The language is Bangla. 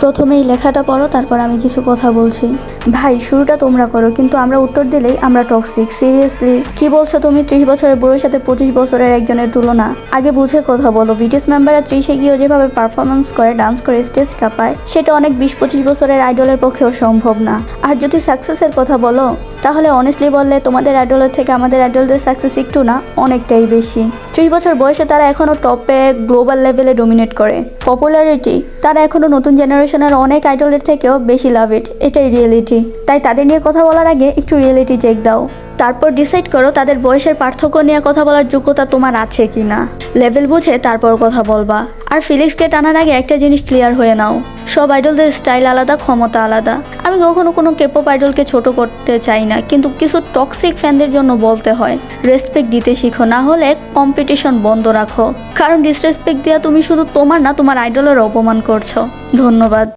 প্রথমেই লেখাটা পড়ো, তারপর আমি কিছু কথা বলছি। ভাই শুরুটা তোমরা করো, কিন্তু আমরা উত্তর দিলেই আমরা টক্সিক। সিরিয়াসলি কি বলছো তুমি? 30 বছরের বুড়োর সাথে 25 বছরের একজনের তুলনা? আগে বুঝে কথা বলো। বিটিএস মেম্বাররা 30-এ গিয়েও যেভাবে পারফরমেন্স করে, ডান্স করে, স্টেজ কাঁপায়, সেটা অনেক 20-25 বছরের আইডলের পক্ষেও সম্ভব না। আর যদি সাকসেসের কথা বলো, তাহলে অনেস্টলি বললে তোমাদের আইডলের থেকে আমাদের আইডলদের সাকসেস একটু না, অনেকটাই বেশি। 30 বছর বয়সে তারা এখনও টপে, গ্লোবাল লেভেলে ডোমিনেট করে। পপুলারিটি তারা এখনও নতুন জেনারেশনের অনেক আইডলের থেকেও বেশি লাভ ইট, এটাই রিয়েলিটি। তাই তাদের নিয়ে কথা বলার আগে একটু রিয়েলিটি চেক দাও, তারপর ডিসাইড করো তাদের বয়সের পার্থক্য নিয়ে কথা বলার যোগ্যতা তোমার আছে কি না। লেভেল বুঝে তারপর কথা বলবা। আর ফিলিংসকে টানার আগে একটা জিনিস ক্লিয়ার হয়ে নাও, সব আইডলদের স্টাইল আলাদা, ক্ষমতা আলাদা। আমি কখনো কোনো কেপপ আইডলকে ছোট করতে চাই না, কিন্তু কিছু টক্সিক ফ্যানদের জন্য বলতে হয়, রেসপেক্ট দিতে শিখো, না হলে কম্পিটিশন বন্ধ রাখো। কারণ ডিসরেসপেক্ট দেওয়া তুমি শুধু তোমার না, তোমার আইডলের অপমান করছো। ধন্যবাদ।